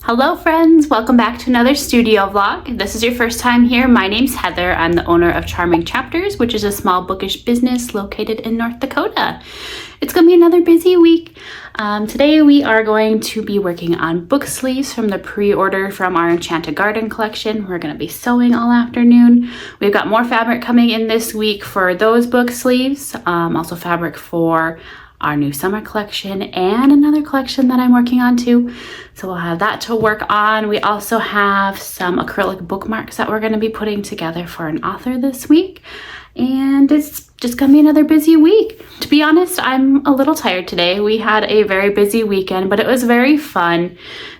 Hello friends, welcome back to another studio vlog. If this is your first time here, my name's Heather. I'm the owner of Charming Chapters, which is a small bookish business located in North Dakota. It's gonna be another busy week. Today we are going to be working on book sleeves from the pre-order from our Enchanted Garden collection. We're gonna be sewing all afternoon. We've got more fabric coming in this week for those book sleeves, also fabric for our new summer collection and another collection that I'm working on too. So we'll have that to work on. We also have some acrylic bookmarks that we're going to be putting together for an author this week. And it's just gonna be another busy week. To be honest, I'm a little tired today. We had a very busy weekend, but it was very fun.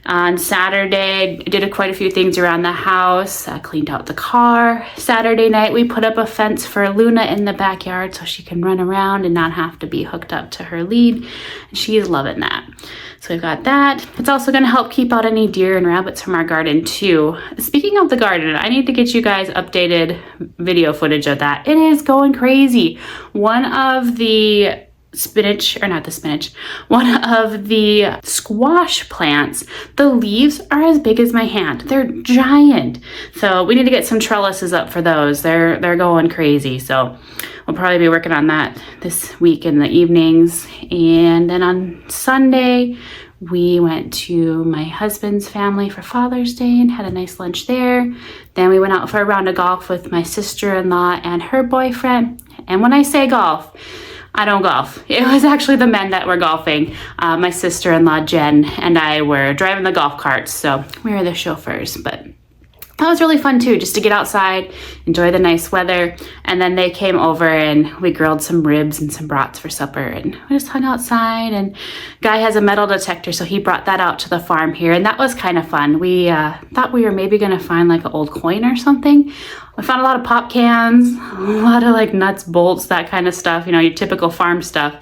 On Saturday, I did quite a few things around the house. I cleaned out the car. Saturday night, we put up a fence for Luna in the backyard so she can run around and not have to be hooked up to her lead. And she's loving that. So we've got that. It's also gonna help keep out any deer and rabbits from our garden too. Speaking of the garden, I need to get you guys updated video footage of that. It is going crazy. One of the one of the squash plants, the leaves are as big as my hand. They're giant. So we need to get some trellises up for those. They're going crazy. So we'll probably be working on that this week in the evenings. And then on Sunday, we went to my husband's family for Father's Day and had a nice lunch there. Then we went out for a round of golf with my sister-in-law and her boyfriend. And when I say golf, I don't golf. It was actually the men that were golfing. My sister-in-law, Jen, and I were driving the golf carts, so we were the chauffeurs. But that was really fun too, just to get outside, enjoy the nice weather. And then they came over and we grilled some ribs and some brats for supper, and we just hung outside. And Guy has a metal detector, so he brought that out to the farm here, and that was kind of fun. We thought we were maybe gonna find like an old coin or something. We found a lot of pop cans, a lot of like nuts, bolts, that kind of stuff, you know, your typical farm stuff.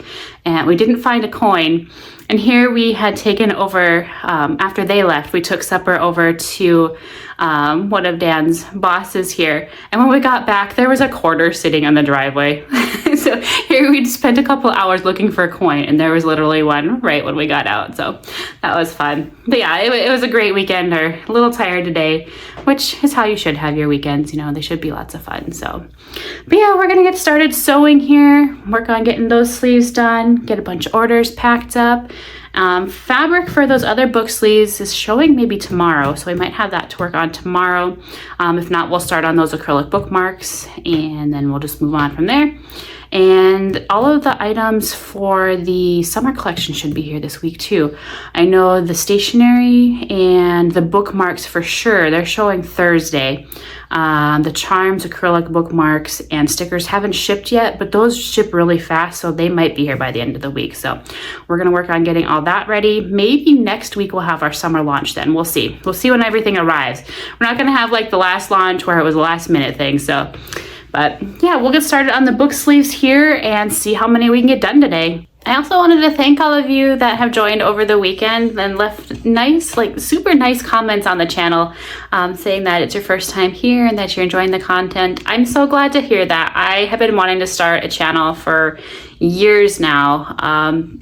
And we didn't find a coin. And here we had taken over, after they left, we took supper over to one of Dan's bosses here. And when we got back, there was a quarter sitting on the driveway. So here we'd spent a couple hours looking for a coin, and there was literally one right when we got out. So that was fun. But yeah, it was a great weekend. We're a little tired today, which is how you should have your weekends. You know, they should be lots of fun. So, but yeah, we're gonna get started sewing here, work on getting those sleeves done, get a bunch of orders packed up. Fabric for those other book sleeves is showing maybe tomorrow, so we might have that to work on tomorrow. If not, we'll start on those acrylic bookmarks and then we'll just move on from there. And all of the items for the summer collection should be here this week too. I know the stationery and the bookmarks for sure, they're showing Thursday. The charms, acrylic bookmarks, and stickers haven't shipped yet, but those ship really fast, so they might be here by the end of the week. So we're gonna work on getting all that ready. Maybe next week we'll have our summer launch then. We'll see. We'll see when everything arrives. We're not gonna have like the last launch where it was a last minute thing, so. But yeah, we'll get started on the book sleeves here and see how many we can get done today. I also wanted to thank all of you that have joined over the weekend and left nice, like super nice comments on the channel, saying that it's your first time here and that you're enjoying the content. I'm so glad to hear that. I have been wanting to start a channel for years now.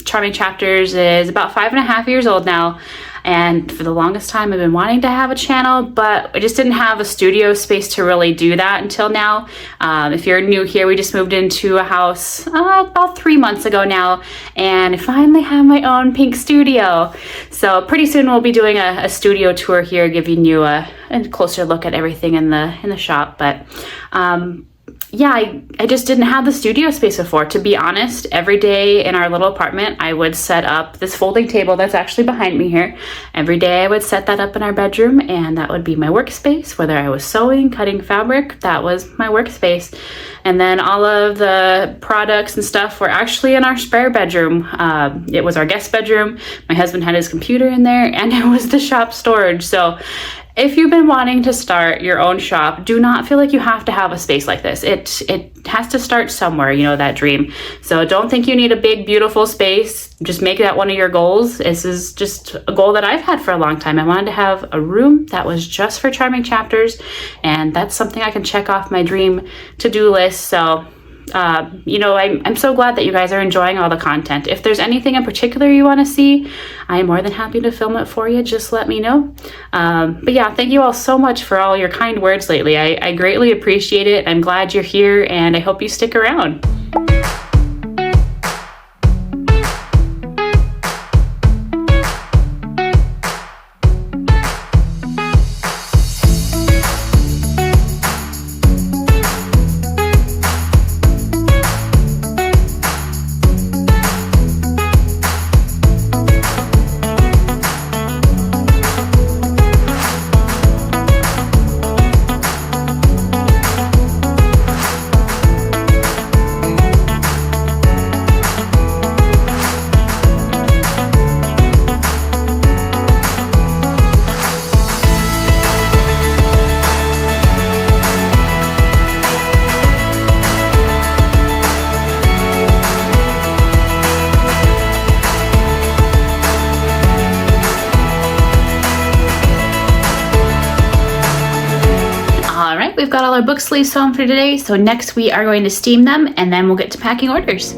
Charming Chapters is about 5.5 years old now. And for the longest time, I've been wanting to have a channel, but I just didn't have a studio space to really do that until now. If you're new here, we just moved into a house about 3 months ago now, and I finally have my own pink studio. So pretty soon we'll be doing a studio tour here, giving you a closer look at everything in the shop. But yeah, I just didn't have the studio space before. To be honest, every day in our little apartment, I would set up this folding table that's actually behind me here. Every day I would set that up in our bedroom, and that would be my workspace. Whether I was sewing, cutting fabric, that was my workspace. And then all of the products and stuff were actually in our spare bedroom. It was our guest bedroom. My husband had his computer in there, and it was the shop storage. So if you've been wanting to start your own shop, do not feel like you have to have a space like this. It has to start somewhere, you know, that dream. So don't think you need a big, beautiful space. Just make that one of your goals. This is just a goal that I've had for a long time. I wanted to have a room that was just for Charming Chapters, and that's something I can check off my dream to-do list. So you know, I'm so glad that you guys are enjoying all the content. If there's anything in particular you want to see, I am more than happy to film it for you. Just let me know. But yeah, thank you all so much for all your kind words lately. I greatly appreciate it. I'm glad you're here, and I hope you stick around. We've got all our book sleeves sewn for today, so next we are going to steam them, and then we'll get to packing orders.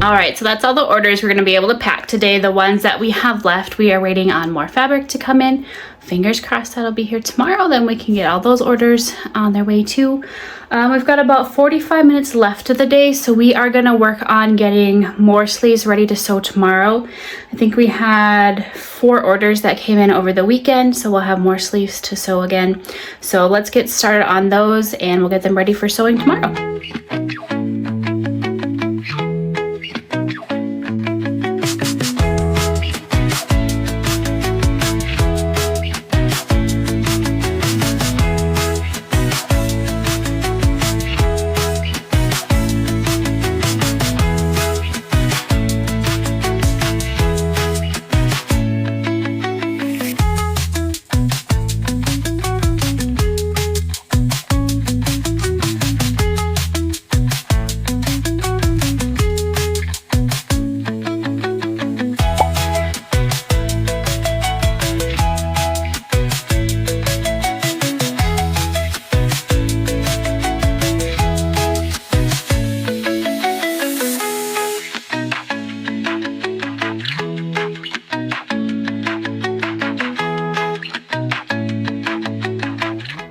All right, so that's all the orders we're gonna be able to pack today. The ones that we have left, we are waiting on more fabric to come in. Fingers crossed that'll be here tomorrow, then we can get all those orders on their way too. We've got about 45 minutes left of the day, so we are gonna work on getting more sleeves ready to sew tomorrow. I think we had 4 orders that came in over the weekend, so we'll have more sleeves to sew again. So let's get started on those, and we'll get them ready for sewing tomorrow.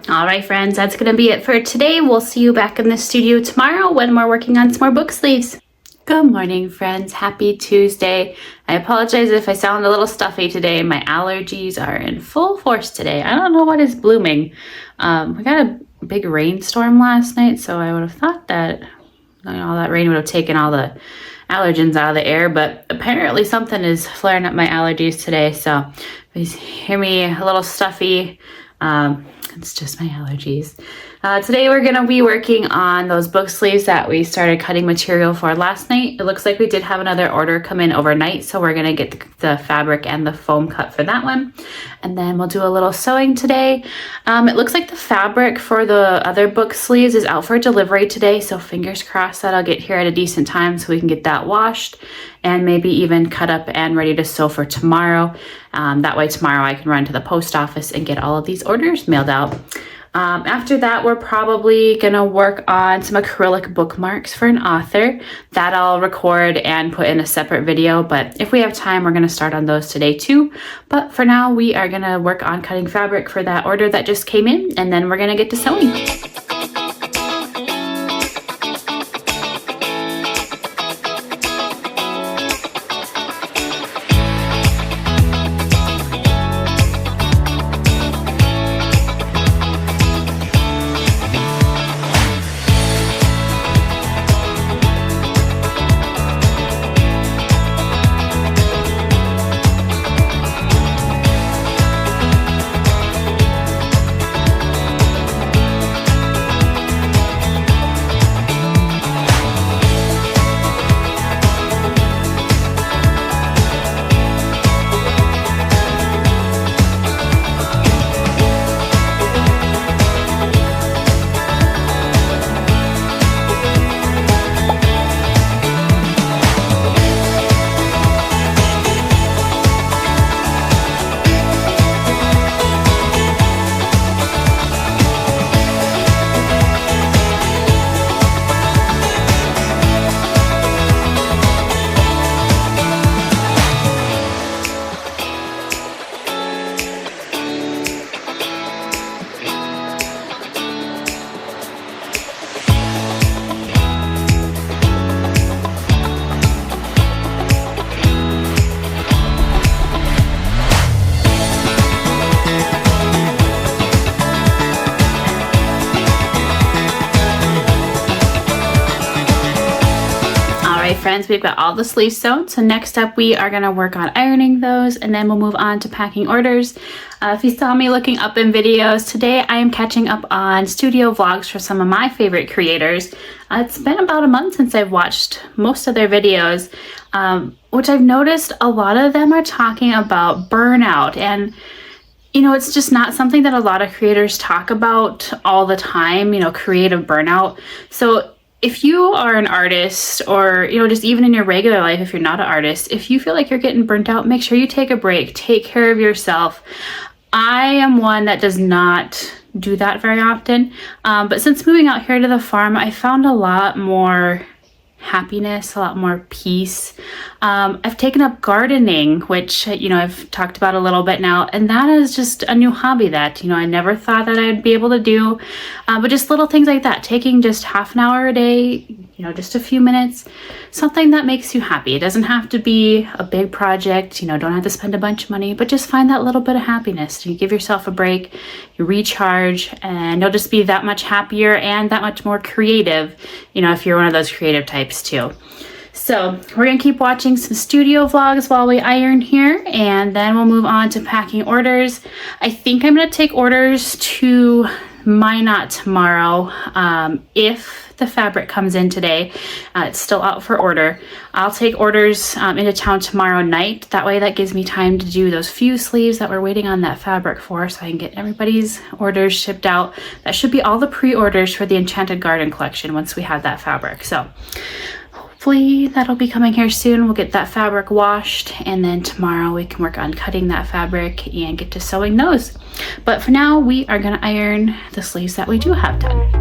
All right, friends, that's gonna be it for today. We'll see you back in the studio tomorrow when we're working on some more book sleeves. Good morning, friends. Happy Tuesday. I apologize if I sound a little stuffy today. My allergies are in full force today. I don't know what is blooming. We got a big rainstorm last night, so I would have thought that all that rain would have taken all the allergens out of the air, but apparently something is flaring up my allergies today. So if you hear me a little stuffy, It's just my allergies. Today we're going to be working on those book sleeves that we started cutting material for last night. It looks like we did have another order come in overnight, so we're going to get the fabric and the foam cut for that one. And then we'll do a little sewing today. It looks like the fabric for the other book sleeves is out for delivery today, so fingers crossed that I'll get here at a decent time so we can get that washed and maybe even cut up and ready to sew for tomorrow. That way tomorrow I can run to the post office and get all of these orders mailed out. After that, we're probably gonna work on some acrylic bookmarks for an author that I'll record and put in a separate video, but if we have time, we're gonna start on those today too. But for now, we are gonna work on cutting fabric for that order that just came in, and then we're gonna get to sewing. Friends, we've got all the sleeves sewn, so next up we are going to work on ironing those, and then we'll move on to packing orders. If you saw me looking up in videos, today I am catching up on studio vlogs for some of my favorite creators. It's been about a month since I've watched most of their videos, which I've noticed a lot of them are talking about burnout, and you know, it's just not something that a lot of creators talk about all the time, you know, creative burnout. So if you are an artist, or, you know, just even in your regular life, if you're not an artist, if you feel like you're getting burnt out, make sure you take a break, take care of yourself. I am one that does not do that very often. But since moving out here to the farm, I found a lot more happiness, a lot more peace. I've taken up gardening, which, you know, I've talked about a little bit now, and that is just a new hobby that, you know, I never thought that I'd be able to do. But just little things like that, taking just half an hour a day, you know, just a few minutes, something that makes you happy. It doesn't have to be a big project, you know, don't have to spend a bunch of money, but just find that little bit of happiness. You give yourself a break, you recharge, and you'll just be that much happier and that much more creative, you know, if you're one of those creative types too. So we're gonna keep watching some studio vlogs while we iron here, and then we'll move on to packing orders. I think I'm gonna take orders to Minot tomorrow. If the fabric comes in today, it's still out for order. I'll take orders into town tomorrow night. That way that gives me time to do those few sleeves that we're waiting on that fabric for, so I can get everybody's orders shipped out. That should be all the pre-orders for the Enchanted Garden collection once we have that fabric. So hopefully that'll be coming here soon. We'll get that fabric washed, and then tomorrow we can work on cutting that fabric and get to sewing those. But for now, we are gonna iron the sleeves that we do have done.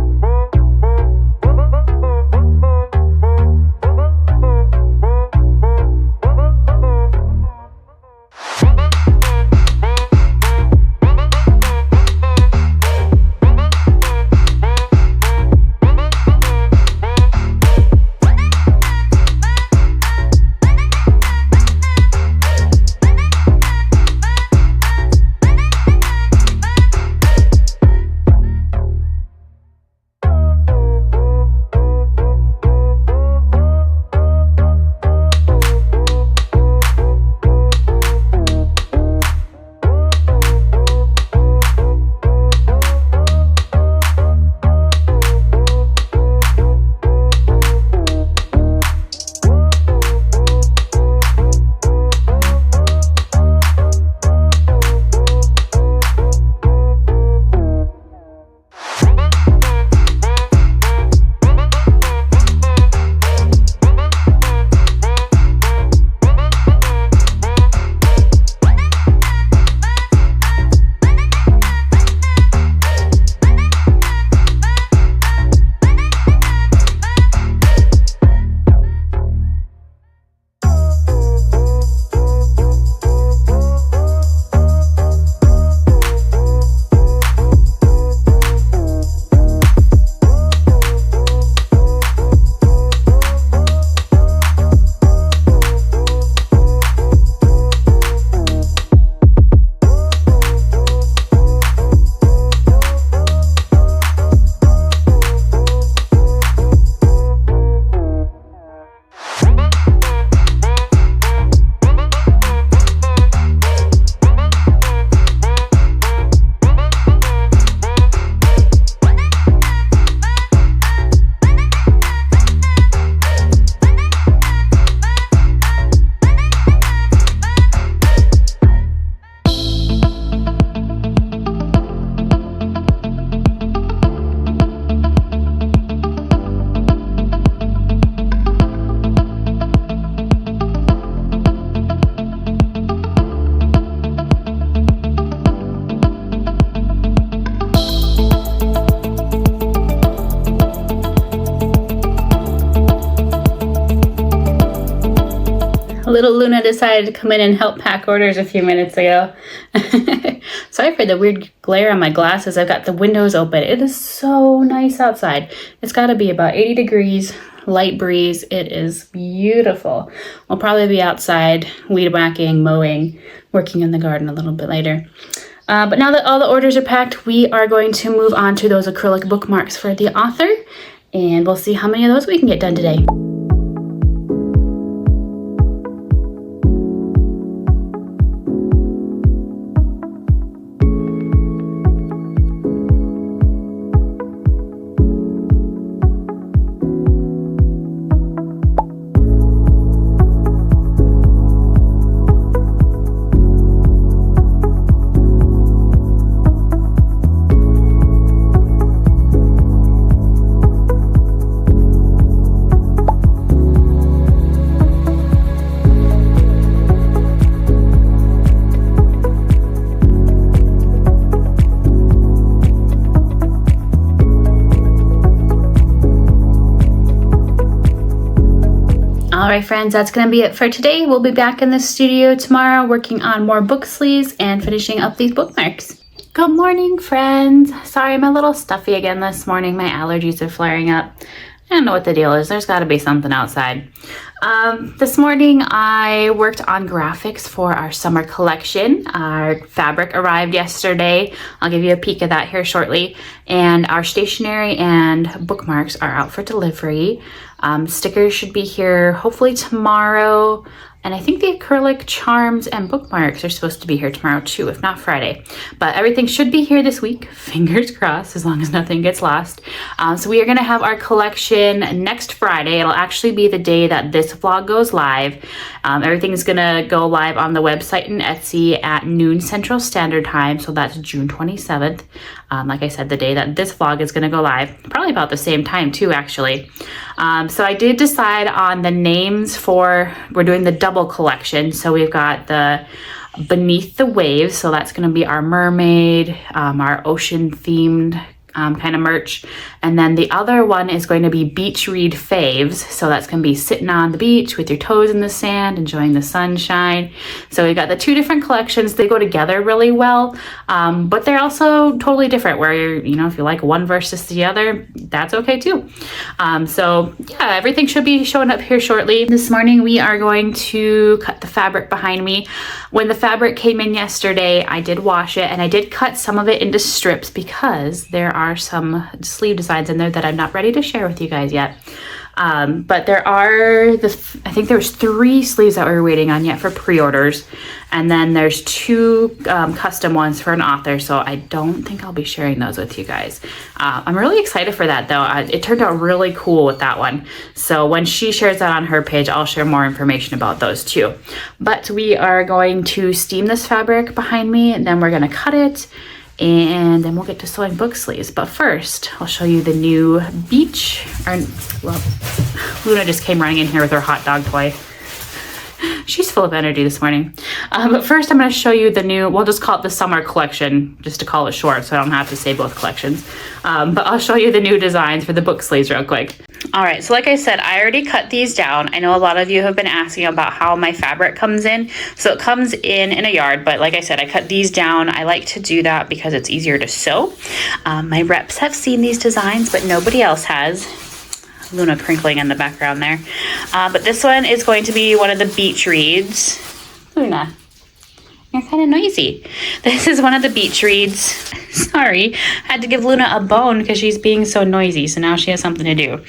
Little Luna decided to come in and help pack orders a few minutes ago. Sorry for the weird glare on my glasses. I've got the windows open. It is so nice outside. It's got to be about 80 degrees, light breeze. It is beautiful. We'll probably be outside weed whacking, mowing, working in the garden a little bit later. But now that all the orders are packed, we are going to move on to those acrylic bookmarks for the author, and we'll see how many of those we can get done today. Alright friends, that's going to be it for today. We'll be back in the studio tomorrow working on more book sleeves and finishing up these bookmarks. Good morning friends. Sorry I'm a little stuffy again this morning. My allergies are flaring up. I don't know what the deal is. There's got to be something outside. This morning I worked on graphics for our summer collection. Our fabric arrived yesterday. I'll give you a peek of that here shortly. And our stationery and bookmarks are out for delivery. Stickers should be here hopefully tomorrow. And I think the acrylic charms and bookmarks are supposed to be here tomorrow too, if not Friday. But everything should be here this week, fingers crossed, as long as nothing gets lost. So we are gonna have our collection next Friday. It'll actually be the day that this vlog goes live. Everything's gonna go live on the website and Etsy at noon Central Standard Time. So that's June 27th. Like I said, the day that this vlog is gonna go live, probably about the same time too, actually. So I did decide on the names for, we're doing the double collection. So we've got the Beneath the Waves. So that's going to be our mermaid, our ocean themed kind of merch. And then the other one is going to be Beach Read Faves. So that's going to be sitting on the beach with your toes in the sand, enjoying the sunshine. So we got the two different collections. They go together really well, but they're also totally different where you're, you know, if you like one versus the other, that's okay too. So yeah, everything should be showing up here shortly. This morning we are going to cut the fabric behind me. When the fabric came in yesterday, I did wash it and I did cut some of it into strips because there are some sleeve designs in there that I'm not ready to share with you guys yet. But there are, I think there's 3 sleeves that we're waiting on yet for pre-orders. And then there's 2 custom ones for an author. So I don't think I'll be sharing those with you guys. I'm really excited for that though. It turned out really cool with that one. So when she shares that on her page, I'll share more information about those too. But we are going to steam this fabric behind me and then we're going to cut it. And then we'll get to sewing book sleeves. But first, I'll show you the new beach, well, Luna just came running in here with her hot dog toy. She's full of energy this morning. But first I'm going to show you the new, we'll just call it the summer collection, just to call it short so I don't have to say both collections. But I'll show you the new designs for the book sleeves real quick. All right, so like I said, I already cut these down. I know a lot of you have been asking about how my fabric comes in. So it comes in a yard, but like I said, I cut these down. I like to do that because it's easier to sew. My reps have seen these designs, but nobody else has. Luna crinkling in the background there. But this one is going to be one of the beach reads. Luna, you're kind of noisy. This is one of the beach reads. Sorry, had to give Luna a bone because she's being so noisy. So now she has something to do.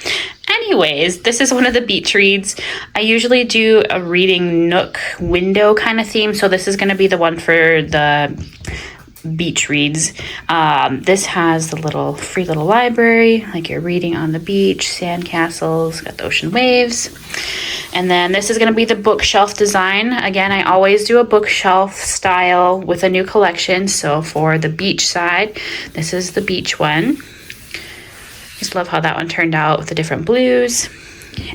Anyways, this is one of the beach reads. I usually do a reading nook window kind of theme. So this is going to be the one for the beach reads. This has the free little library, like you're reading on the beach, sand castles, got the ocean waves. And then this is going to be the bookshelf design. Again, I always do a bookshelf style with a new collection. So for the beach side, this is the beach one. Just love how that one turned out with the different blues.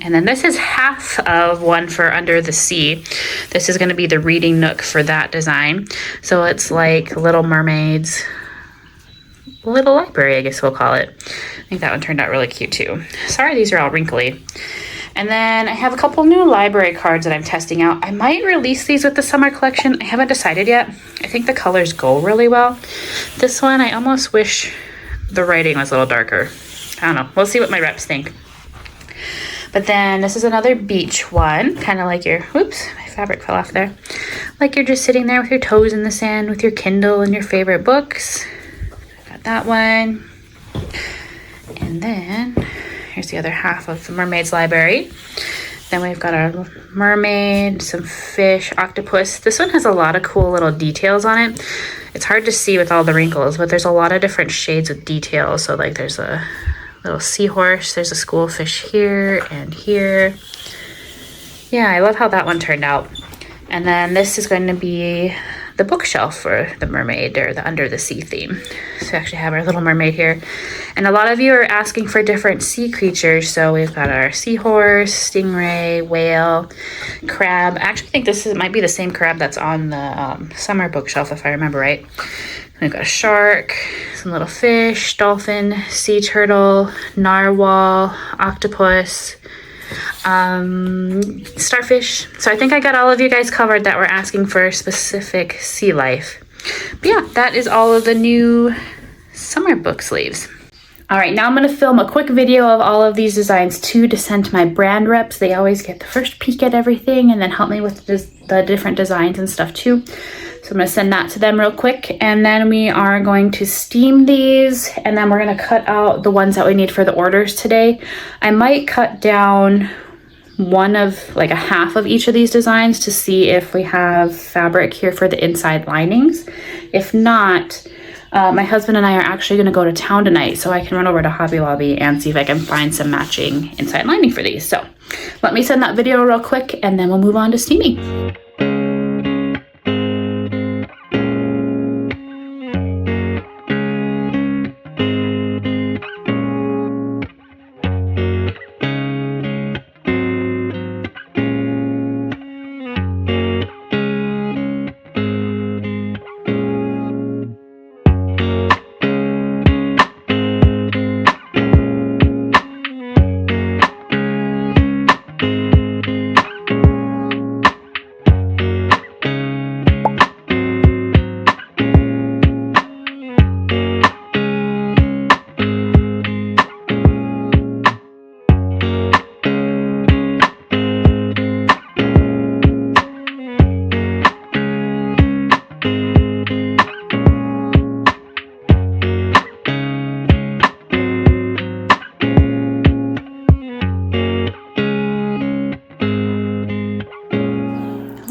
And then this is half of one for Under the Sea. This is going to be the reading nook for that design. So it's like Little Mermaid's little library, I guess we'll call it. I think that one turned out really cute too. Sorry, these are all wrinkly. And then I have a couple new library cards that I'm testing out. I might release these with the summer collection. I haven't decided yet. I think the colors go really well. This one, I almost wish the writing was a little darker. I don't know. We'll see what my reps think. But then this is another beach one, kind of like your, whoops, my fabric fell off there. Like you're just sitting there with your toes in the sand with your Kindle and your favorite books. Got that one. And then here's the other half of the Mermaid's Library. Then we've got our mermaid, some fish, octopus. This one has a lot of cool little details on it. It's hard to see with all the wrinkles, but there's a lot of different shades of details. So like there's a little seahorse, there's a school of fish here and here. Yeah, I love how that one turned out. And then this is going to be the bookshelf for the mermaid, or the under the sea theme. So we actually have our little mermaid here. And a lot of you are asking for different sea creatures. So we've got our seahorse, stingray, whale, crab. I actually think this might be the same crab that's on the summer bookshelf, if I remember right. We've got a shark, some little fish, dolphin, sea turtle, narwhal, octopus, starfish. So I think I got all of you guys covered that were asking for specific sea life. But yeah, that is all of the new summer book sleeves. All right, now I'm going to film a quick video of all of these designs too, to send to my brand reps. They always get the first peek at everything and then help me with the different designs and stuff too. So I'm going to send that to them real quick, and then we are going to steam these, and then we're going to cut out the ones that we need for the orders today. I might cut down one of like a half of each of these designs to see if we have fabric here for the inside linings. If not, my husband and I are actually going to go to town tonight, so I can run over to Hobby Lobby and see if I can find some matching inside lining for these. So let me send that video real quick, and then we'll move on to steaming.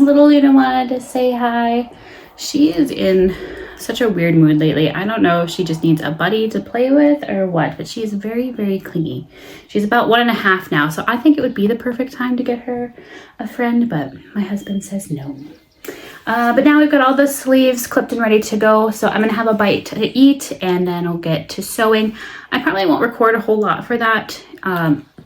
Little Luna wanted to say hi. She is in such a weird mood lately. I don't know if she just needs a buddy to play with or what, but she's very, very clingy. She's about 1.5 now, so I think it would be the perfect time to get her a friend, but my husband says no. But now we've got all the sleeves clipped and ready to go, so I'm gonna have a bite to eat, and then I'll get to sewing. I probably won't record a whole lot for that.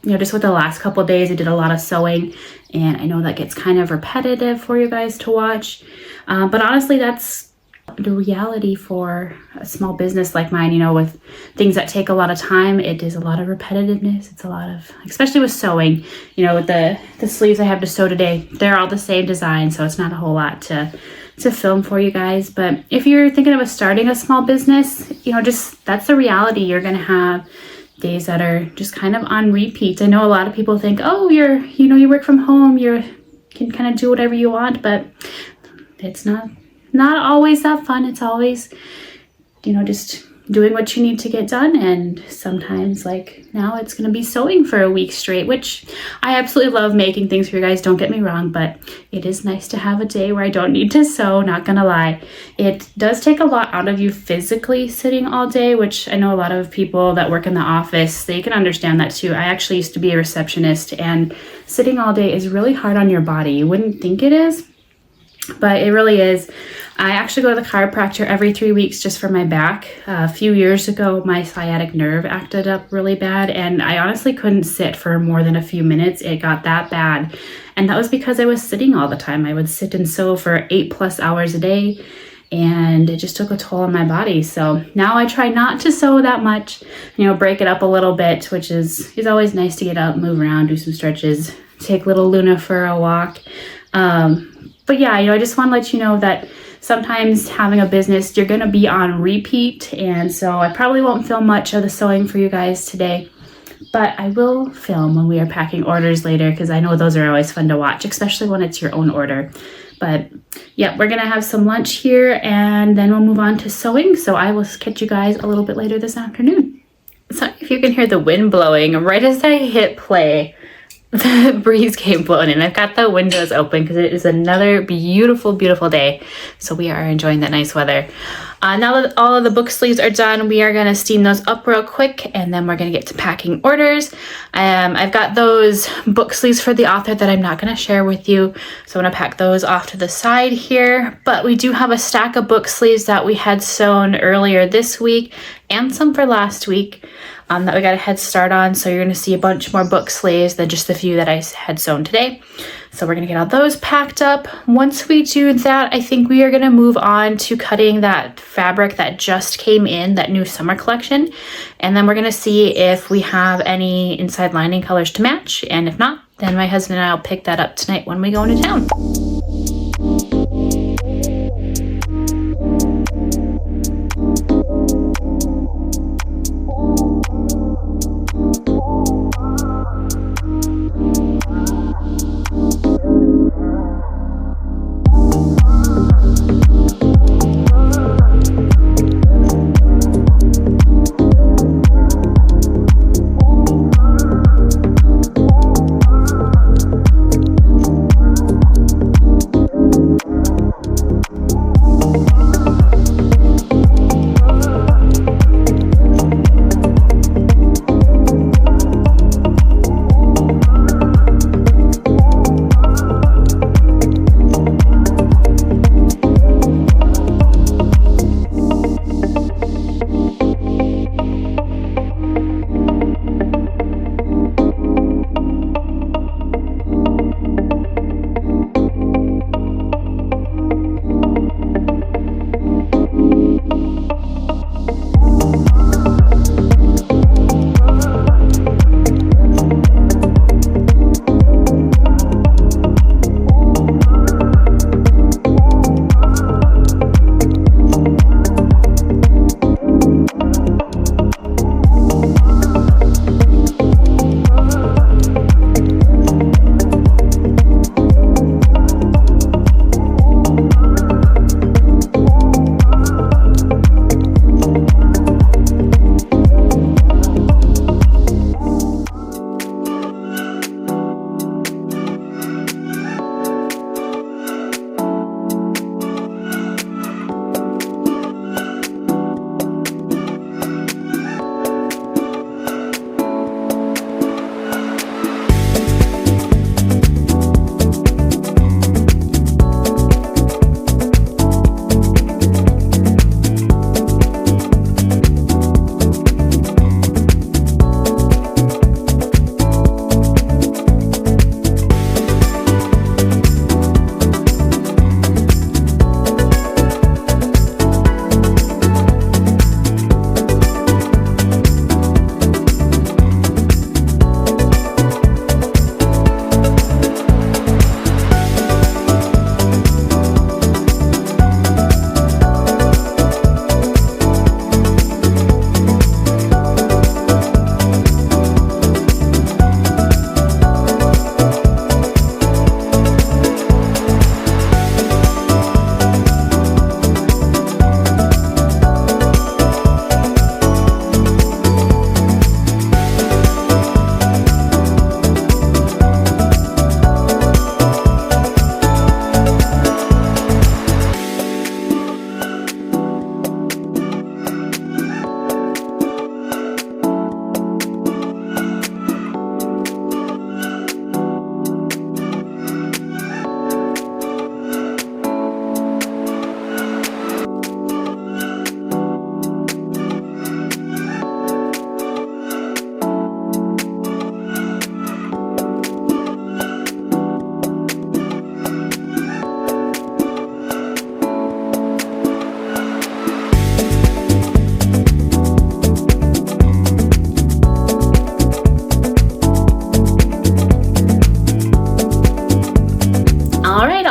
You know, just with the last couple of days, I did a lot of sewing, and I know that gets kind of repetitive for you guys to watch. But honestly, that's the reality for a small business like mine, you know, with things that take a lot of time. It is a lot of repetitiveness. It's a lot of, especially with sewing, you know, with the sleeves I have to sew today, they're all the same design, so it's not a whole lot to film for you guys. But if you're thinking of starting a small business, you know, just that's the reality. You're gonna have days that are just kind of on repeat. I know a lot of people think, oh, you work from home, you can kind of do whatever you want, but it's not always that fun. It's always, you know, just doing what you need to get done. And sometimes, like now, it's going to be sewing for a week straight, which I absolutely love making things for you guys, don't get me wrong, but it is nice to have a day where I don't need to sew, not gonna lie. It does take a lot out of you physically sitting all day, which I know a lot of people that work in the office, they can understand that too. I actually used to be a receptionist, and sitting all day is really hard on your body. You wouldn't think it is, but it really is. I actually go to the chiropractor every 3 weeks just for my back. A few years ago, my sciatic nerve acted up really bad, and I honestly couldn't sit for more than a few minutes. It got that bad, and that was because I was sitting all the time. I would sit and sew for 8+ hours a day, and it just took a toll on my body. So now I try not to sew that much, you know, break it up a little bit, which is always nice to get out, move around, do some stretches, take little Luna for a walk. But yeah, you know, I just want to let you know that sometimes having a business, you're going to be on repeat. And so I probably won't film much of the sewing for you guys today, but I will film when we are packing orders later, because I know those are always fun to watch, especially when it's your own order. But yeah, we're gonna have some lunch here and then we'll move on to sewing. So I will catch you guys a little bit later this afternoon. Sorry if you can hear the wind blowing. Right as I hit play, the breeze came blowing in. I've got the windows open because it is another beautiful, beautiful day. So we are enjoying that nice weather. Now that all of the book sleeves are done, we are going to steam those up real quick, and then we're going to get to packing orders. I've got those book sleeves for the author that I'm not going to share with you, so I'm going to pack those off to the side here. But we do have a stack of book sleeves that we had sewn earlier this week and some for last week that we got a head start on. So you're going to see a bunch more book sleeves than just the few that I had sewn today. So we're going to get all those packed up. Once we do that, I think we are going to move on to cutting that fabric that just came in, that new summer collection. And then we're going to see if we have any inside lining colors to match. And if not, then my husband and I will pick that up tonight when we go into town.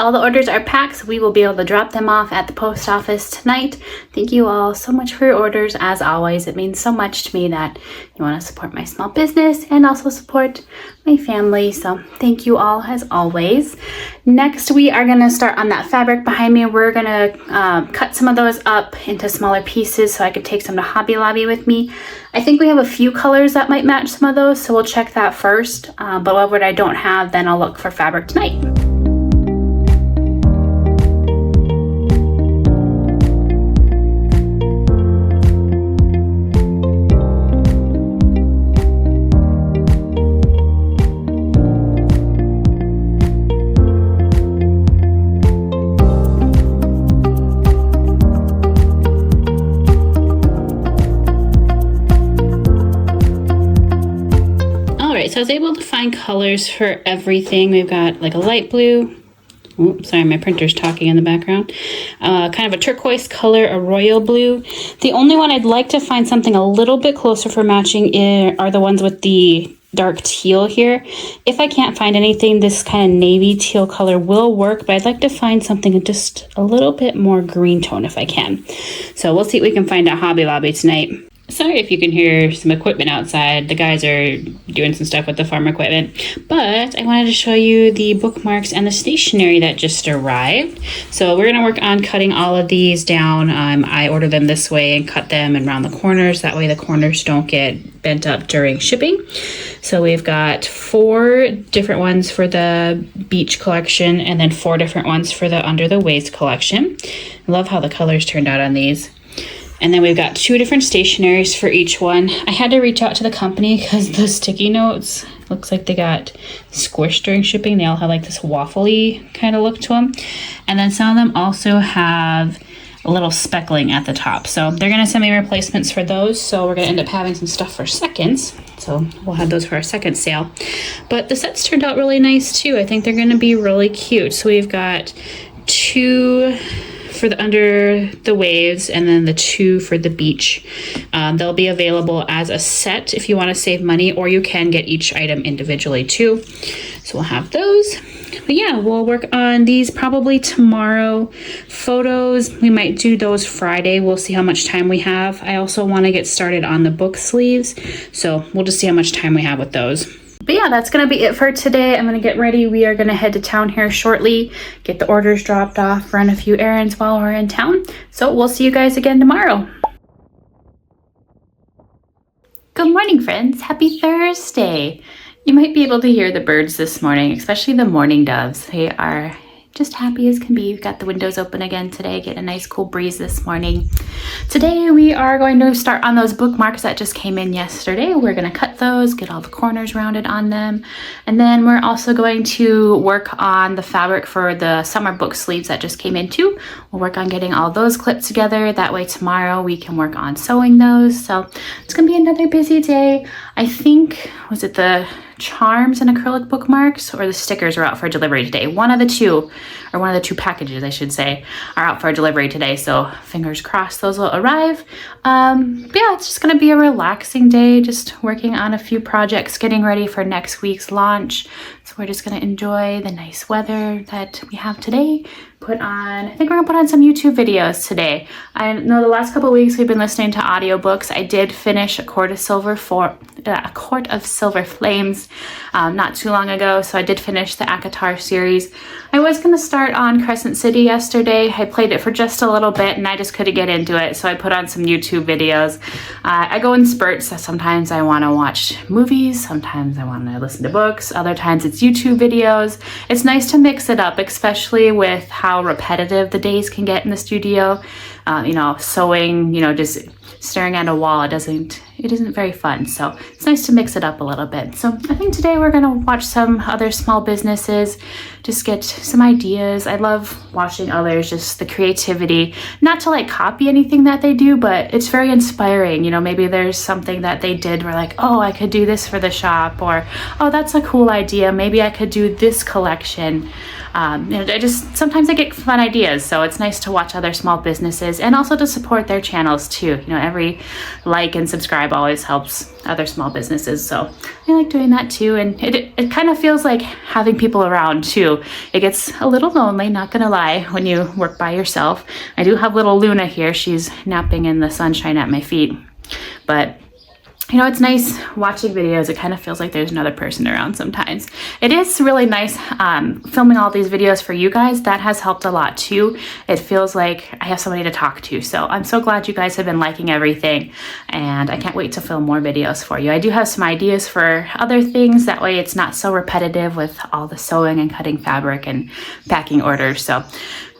all the orders are packed, so we will be able to drop them off at the post office tonight. Thank you all so much for your orders. As always, it means so much to me that you want to support my small business and also support my family. So thank you all as always. Next, we are going to start on that fabric behind me. We're going to cut some of those up into smaller pieces so I could take some to Hobby Lobby with me. I think we have a few colors that might match some of those, so we'll check that first. But what I don't have, then I'll look for fabric tonight. So I was able to find colors for everything. We've got like a light blue. Oops, sorry, my printer's talking in the background. Kind of a turquoise color, a royal blue. The only one I'd like to find something a little bit closer for matching are the ones with the dark teal here. If I can't find anything, this kind of navy teal color will work, but I'd like to find something just a little bit more green tone if I can. So we'll see what we can find at Hobby Lobby tonight. Sorry if you can hear some equipment outside. The guys are doing some stuff with the farm equipment. But I wanted to show you the bookmarks and the stationery that just arrived. So we're going to work on cutting all of these down. I ordered them this way and cut them around the corners. That way the corners don't get bent up during shipping. So we've got 4 different ones for the beach collection and then 4 different ones for the under the waist collection. I love how the colors turned out on these. And then we've got 2 different stationaries for each one. I had to reach out to the company because the sticky notes, looks like they got squished during shipping. They all have like this waffly kind of look to them. And then some of them also have a little speckling at the top. So they're gonna send me replacements for those. So we're gonna end up having some stuff for seconds. So we'll have those for our second sale. But the sets turned out really nice too. I think they're gonna be really cute. So we've got 2 for the under the waves and then the 2 for the beach. They'll be available as a set if you want to save money, or you can get each item individually too. So we'll have those. But yeah, we'll work on these probably tomorrow. Photos, we might do those Friday. We'll see how much time we have. I also want to get started on the book sleeves, so we'll just see how much time we have with those. But yeah, that's going to be it for today. I'm going to get ready. We are going to head to town here shortly, get the orders dropped off, run a few errands while we're in town. So we'll see you guys again tomorrow. Good morning, friends. Happy Thursday. You might be able to hear the birds this morning, especially the morning doves. They are just happy as can be. We've got the windows open again today, getting a nice cool breeze this morning. Today we are going to start on those bookmarks that just came in yesterday. We're going to cut those, get all the corners rounded on them. And then we're also going to work on the fabric for the summer book sleeves that just came in too. We'll work on getting all those clipped together. That way tomorrow we can work on sewing those. So it's going to be another busy day. I think, was it the charms and acrylic bookmarks or the stickers are out for delivery today? One of the two, or one of the 2 packages I should say, are out for delivery today, so fingers crossed those will arrive. Yeah, it's just gonna be a relaxing day, just working on a few projects, getting ready for next week's launch. So we're just gonna enjoy the nice weather that we have today. I think we're gonna put on some YouTube videos today. I know the last couple of weeks we've been listening to audiobooks. I did finish A Court of Silver Flames not too long ago, so I did finish the ACOTAR series. I was gonna start on Crescent City yesterday. I played it for just a little bit and I just couldn't get into it, so I put on some YouTube videos. I go in spurts. So sometimes I wanna watch movies, sometimes I wanna listen to books, other times it's YouTube videos. It's nice to mix it up, especially with how repetitive the days can get in the studio. Sewing, just staring at a wall, it isn't very fun. So it's nice to mix it up a little bit. So I think today we're gonna watch some other small businesses, just get some ideas. I love watching others, just the creativity, not to like copy anything that they do, but it's very inspiring. Maybe there's something that they did where like, oh, I could do this for the shop, or, oh, that's a cool idea. Maybe I could do this collection. Sometimes I get fun ideas, so it's nice to watch other small businesses and also to support their channels too. Every like and subscribe subscribe always helps other small businesses. So I like doing that too. And it kind of feels like having people around too. It gets a little lonely, not gonna lie, when you work by yourself. I do have little Luna here. She's napping in the sunshine at my feet. But you know, it's nice watching videos. It kind of feels like there's another person around sometimes. It is really nice filming all these videos for you guys. That has helped a lot too. It feels like I have somebody to talk to. So I'm so glad you guys have been liking everything, and I can't wait to film more videos for you. I do have some ideas for other things. That way it's not so repetitive with all the sewing and cutting fabric and packing orders. So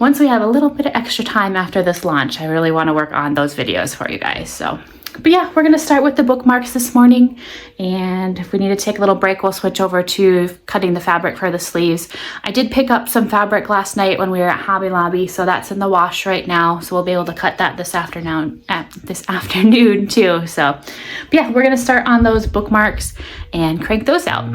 once we have a little bit of extra time after this launch, I really want to work on those videos for you guys. So but yeah, we're going to start with the bookmarks this morning, and if we need to take a little break, we'll switch over to cutting the fabric for the sleeves. I did pick up some fabric last night when we were at Hobby Lobby, so that's in the wash right now, so we'll be able to cut that this afternoon too. So but yeah, we're going to start on those bookmarks and crank those out.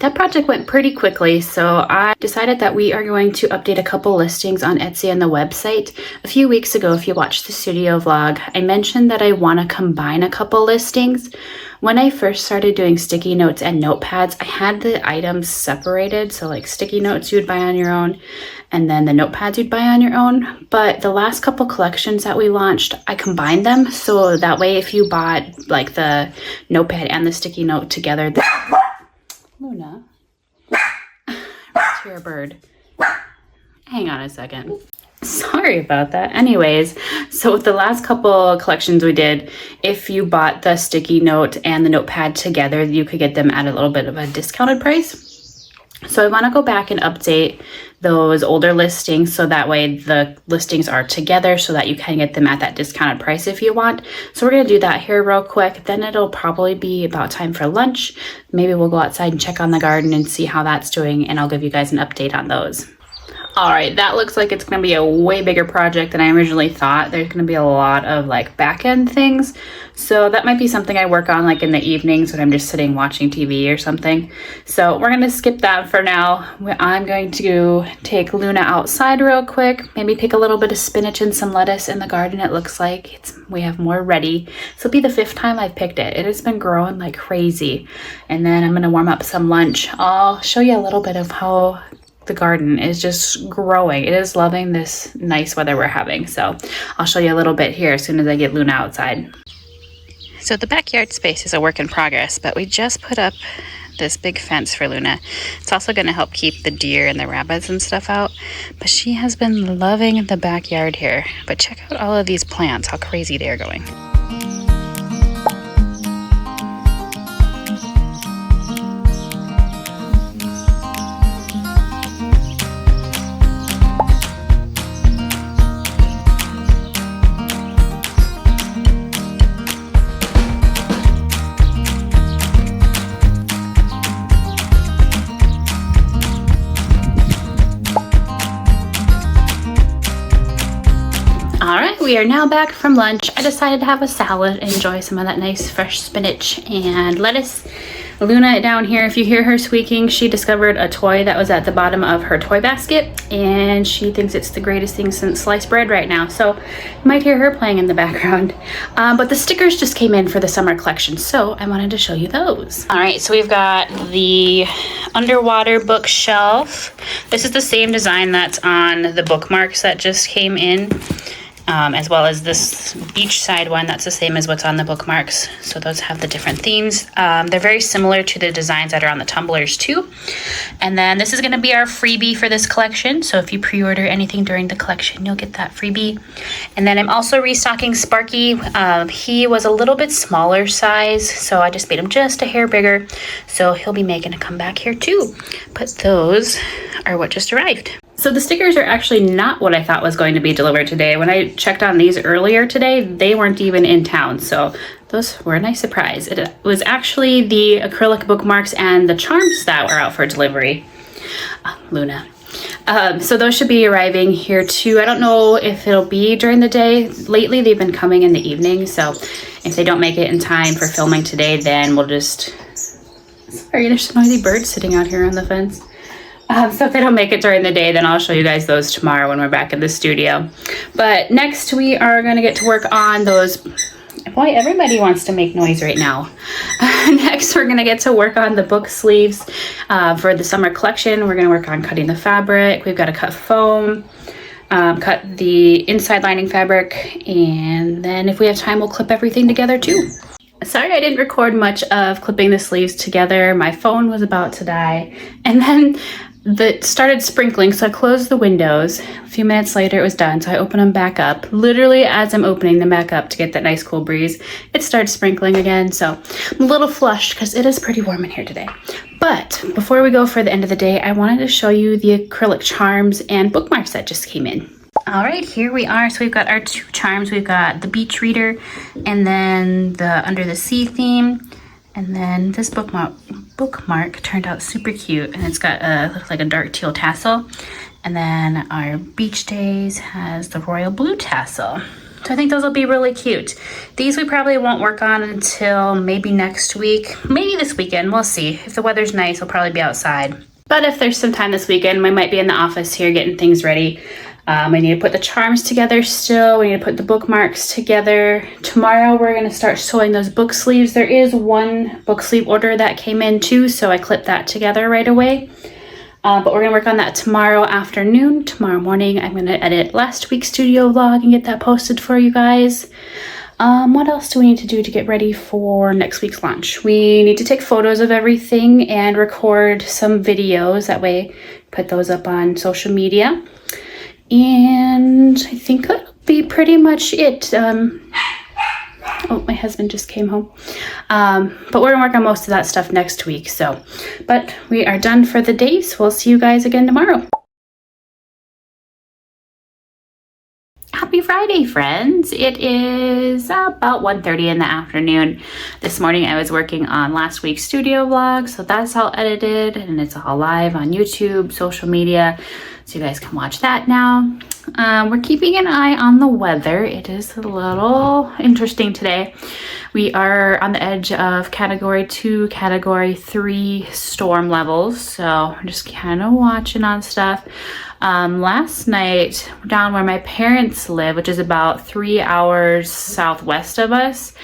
That project went pretty quickly, so I decided that we are going to update a couple listings on Etsy and the website. A few weeks ago, if you watched the studio vlog, I mentioned that I want to combine a couple listings. When I first started doing sticky notes and notepads, I had the items separated, so like sticky notes you'd buy on your own, and then the notepads you'd buy on your own. But the last couple collections that we launched, I combined them, so that way if you bought like the notepad and the sticky note together, Luna, to your bird. Hang on a second. Sorry about that. Anyways, so with the last couple collections we did, if you bought the sticky note and the notepad together, you could get them at a little bit of a discounted price. So I want to go back and update those older listings so that way the listings are together so that you can get them at that discounted price if you want. So we're going to do that here real quick. Then it'll probably be about time for lunch. Maybe we'll go outside and check on the garden and see how that's doing, and I'll give you guys an update on those. All right, that looks like it's going to be a way bigger project than I originally thought. There's going to be a lot of like back end things. So that might be something I work on like in the evenings when I'm just sitting watching TV or something. So we're going to skip that for now. I'm going to take Luna outside real quick, maybe pick a little bit of spinach and some lettuce in the garden. It looks like we have more ready. So it'll be the 5th time I've picked it. It has been growing like crazy. And then I'm going to warm up some lunch. I'll show you a little bit of how the garden is just growing. It is loving this nice weather we're having. So I'll show you a little bit here as soon as I get Luna outside. So the backyard space is a work in progress, but we just put up this big fence for Luna. It's also going to help keep the deer and the rabbits and stuff out, but she has been loving the backyard here. But check out all of these plants, how crazy they're going. We are now back from lunch. I decided to have a salad, enjoy some of that nice fresh spinach and lettuce. Luna down here, if you hear her squeaking, she discovered a toy that was at the bottom of her toy basket, and she thinks it's the greatest thing since sliced bread right now. So you might hear her playing in the background. But the stickers just came in for the summer collection, so I wanted to show you those. All right, so we've got the underwater bookshelf. This is the same design that's on the bookmarks that just came in. As well as this beachside one that's the same as what's on the bookmarks. So those have the different themes. They're very similar to the designs that are on the tumblers too. And then this is going to be our freebie for this collection. So if you pre-order anything during the collection, you'll get that freebie. And then I'm also restocking Sparky. He was a little bit smaller size, so I just made him just a hair bigger. So he'll be making a comeback here too. But those are what just arrived. So the stickers are actually not what I thought was going to be delivered today. When I checked on these earlier today, they weren't even in town. So those were a nice surprise. It was actually the acrylic bookmarks and the charms that were out for delivery. Luna. So those should be arriving here too. I don't know if it'll be during the day. Lately, they've been coming in the evening. So if they don't make it in time for filming today, then we'll just... Sorry, there's a noisy bird sitting out here on the fence. So if they don't make it during the day, then I'll show you guys those tomorrow when we're back in the studio. But next we are going to get to work on those. Boy, everybody wants to make noise right now. Next we're going to get to work on the book sleeves for the summer collection. We're going to work on cutting the fabric. We've got to cut foam, cut the inside lining fabric, and then if we have time we'll clip everything together too. Sorry I didn't record much of clipping the sleeves together. My phone was about to die, and then that started sprinkling, so I closed the windows. A few minutes later it was done, so I opened them back up. Literally as I'm opening them back up to get that nice cool breeze, it started sprinkling again, so I'm a little flushed because it is pretty warm in here today. But before we go for the end of the day, I wanted to show you the acrylic charms and bookmarks that just came in. All right, here we are. So we've got our two charms. We've got the beach reader and then the under the sea theme. And then this bookmark turned out super cute, and it's got looks like a dark teal tassel. And then our beach days has the royal blue tassel. So I think those will be really cute. These we probably won't work on until maybe next week, maybe this weekend. We'll see. If the weather's nice, we'll probably be outside. But if there's some time this weekend, we might be in the office here getting things ready. We need to put the charms together still. We need to put the bookmarks together. Tomorrow we're going to start sewing those book sleeves. There is one book sleeve order that came in too, so I clipped that together right away. But we're going to work on that tomorrow afternoon. Tomorrow morning I'm going to edit last week's studio vlog and get that posted for you guys. What else do we need to do to get ready for next week's launch? We need to take photos of everything and record some videos. That way put those up on social media. And I think that'll be pretty much it. Oh, my husband just came home. But we're gonna work on most of that stuff next week. But we are done for the day, so we'll see you guys again tomorrow. Happy Friday, friends. It is about 1:30 in the afternoon. This morning I was working on last week's studio vlog, so that's all edited and it's all live on YouTube, social media, so you guys can watch that now. We're keeping an eye on the weather. It is a little interesting today. We are on the edge of category 2, category 3 storm levels, so we're just kind of watching on stuff. Last night, down where my parents live, which is about 3 hours southwest of us,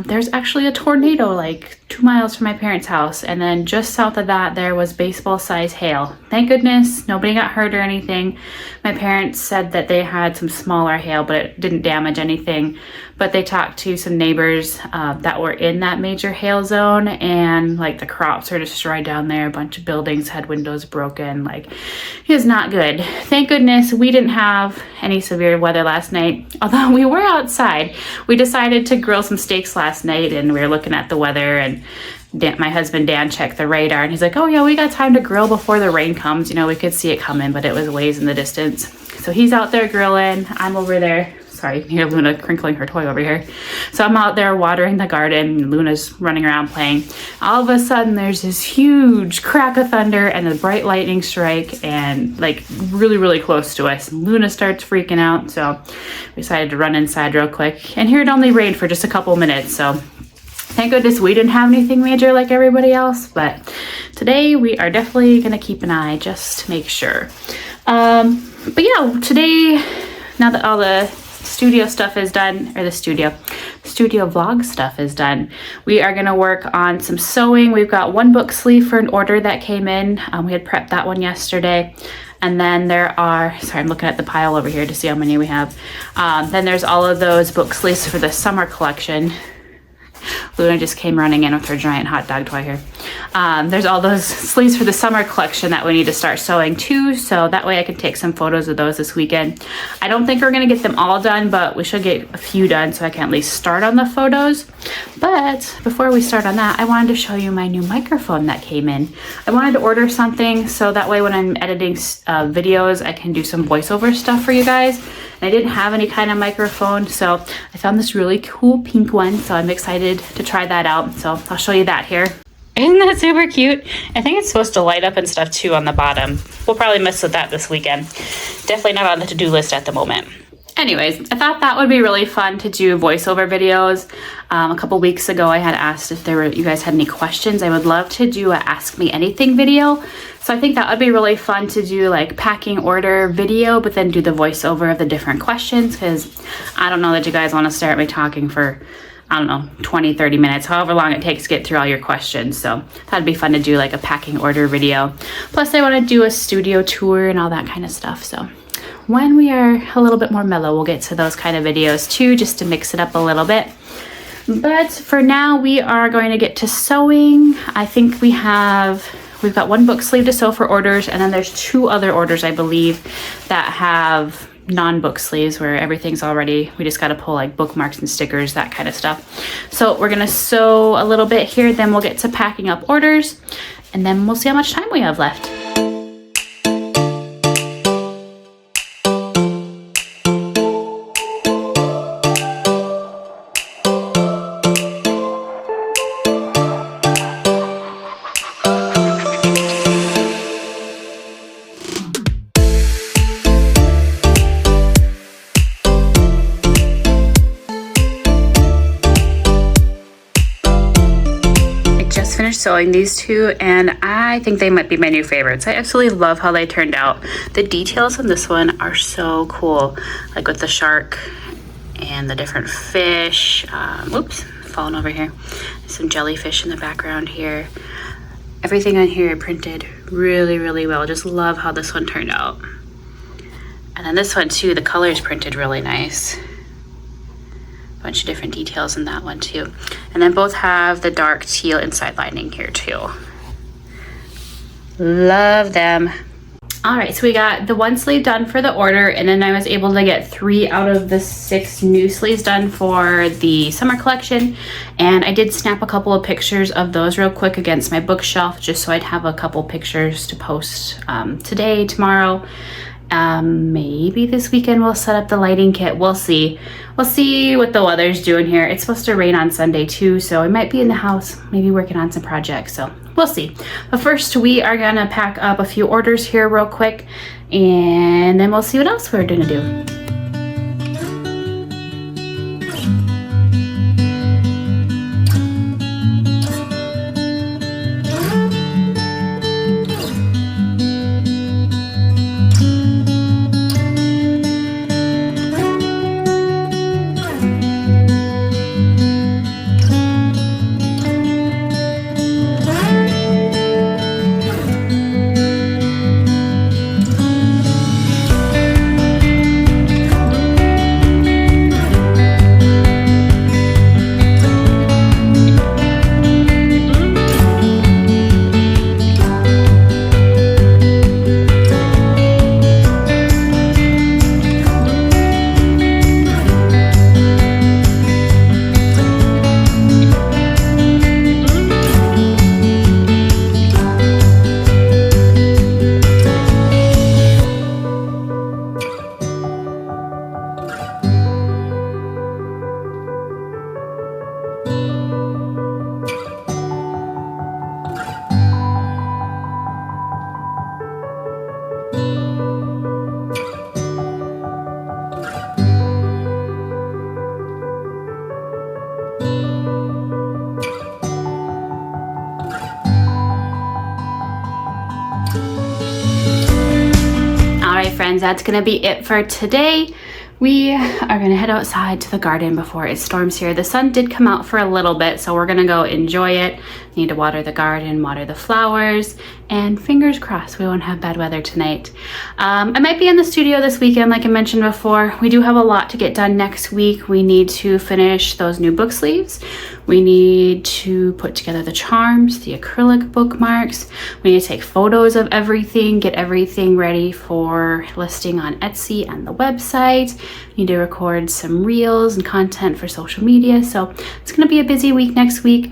there's actually a tornado like 2 miles from my parents' house, and then just south of that there was baseball-sized hail. Thank goodness nobody got hurt or anything. My parents said that they had some smaller hail, but it didn't damage anything. But they talked to some neighbors that were in that major hail zone, and like the crops are destroyed down there. A bunch of buildings had windows broken. Like, it is not good. Thank goodness we didn't have any severe weather last night, although we were outside. We decided to grill some steaks last night, and we were looking at the weather, and my husband Dan checked the radar, and he's like, oh yeah, we got time to grill before the rain comes. You know, we could see it coming, but it was a ways in the distance. So he's out there grilling. I'm over there. Sorry, you can hear Luna crinkling her toy over here. So I'm out there watering the garden, and Luna's running around playing. All of a sudden there's this huge crack of thunder and a bright lightning strike, and like really, really close to us. And Luna starts freaking out, so we decided to run inside real quick. And here it only rained for just a couple minutes, so Thank goodness we didn't have anything major like everybody else, but today we are definitely gonna keep an eye just to make sure. But yeah, today, now that all the studio stuff is done, or the studio vlog stuff is done, we are gonna work on some sewing. We've got one book sleeve for an order that came in. We had prepped that one yesterday. And then there are, sorry, I'm looking at the pile over here to see how many we have. Then there's all of those book sleeves for the summer collection. Luna just came running in with her giant hot dog toy here. There's all those sleeves for the summer collection that we need to start sewing too, so that way I can take some photos of those this weekend. I don't think we're gonna get them all done, but we should get a few done so I can at least start on the photos. But before we start on that, I wanted to show you my new microphone that came in. I wanted to order something so that way when I'm editing videos, I can do some voiceover stuff for you guys. And I didn't have any kind of microphone, so I found this really cool pink one, so I'm excited to try that out. So I'll show you that here. Isn't that super cute? I think it's supposed to light up and stuff too on the bottom. We'll probably mess with that this weekend. Definitely not on the to-do list at the moment. Anyways, I thought that would be really fun to do voiceover videos. A couple weeks ago, I had asked if you guys had any questions. I would love to do a Ask Me Anything video. So I think that would be really fun to do like packing order video, but then do the voiceover of the different questions, because I don't know that you guys want to stare at me talking for, I don't know, 20, 30 minutes, however long it takes to get through all your questions. So that'd be fun to do like a packing order video. Plus I want to do a studio tour and all that kind of stuff. So when we are a little bit more mellow, we'll get to those kind of videos too, just to mix it up a little bit. But for now, we are going to get to sewing. I think we've got one book sleeve to sew for orders, and then there's 2 other orders, I believe, that have non-book sleeves where everything's already, we just got to pull like bookmarks and stickers, that kind of stuff. So we're going to sew a little bit here, then we'll get to packing up orders, and then we'll see how much time we have left. Finished sewing these 2, and I think they might be my new favorites. I absolutely love how they turned out. The details on this one are so cool, like with the shark and the different fish. Oops, falling over here. Some jellyfish in the background here. Everything on here printed really, really well. Just love how this one turned out. And then this one too, the colors printed really nice. Bunch of different details in that one too. And then both have the dark teal inside lining here too. Love them. All right, so we got the one sleeve done for the order, and then I was able to get 3 out of the 6 new sleeves done for the summer collection. And I did snap a couple of pictures of those real quick against my bookshelf, just so I'd have a couple pictures to post today, tomorrow. Maybe this weekend we'll set up the lighting kit. We'll see. We'll see what the weather's doing here. It's supposed to rain on Sunday too, so I might be in the house, maybe working on some projects, so we'll see. But first, we are gonna pack up a few orders here real quick, and then we'll see what else we're gonna do. friends, that's gonna be it for today. We are gonna head outside to the garden before it storms here. The sun did come out for a little bit, so we're gonna go enjoy it. Need to water the garden, water the flowers, and fingers crossed we won't have bad weather tonight. I might be in the studio this weekend, like I mentioned before. We do have a lot to get done next week. We need to finish those new book sleeves. We need to put together the charms, the acrylic bookmarks. We need to take photos of everything, get everything ready for listing on Etsy and the website. We need to record some reels and content for social media. So it's gonna be a busy week next week.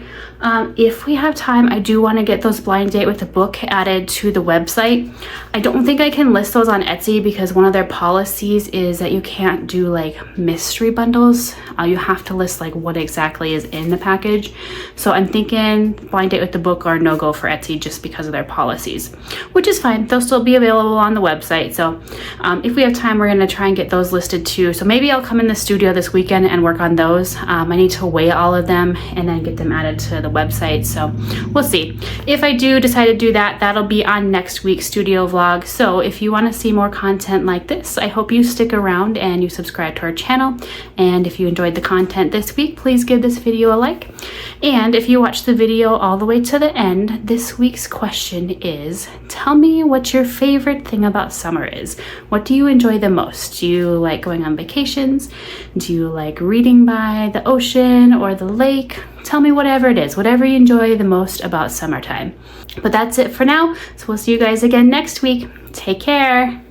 If we have time, I do want to get those blind date with the book added to the website. I don't think I can list those on Etsy because one of their policies is that you can't do like mystery bundles. You have to list like what exactly is in the package. So I'm thinking blind date with the book are no go for Etsy just because of their policies, which is fine. They'll still be available on the website. So if we have time, we're going to try and get those listed too. So maybe I'll come in the studio this weekend and work on those. I need to weigh all of them and then get them added to the website. So we'll see. If I do decide to do that, that'll be on next week's studio vlog. So if you want to see more content like this, I hope you stick around and you subscribe to our channel. And if you enjoyed the content this week, please give this video a like. And if you watched the video all the way to the end, this week's question is, tell me what your favorite thing about summer is. What do you enjoy the most? Do you like going on vacations? Do you like reading by the ocean or the lake? Tell me whatever it is, whatever you enjoy the most about summertime. But that's it for now. So we'll see you guys again next week. Take care.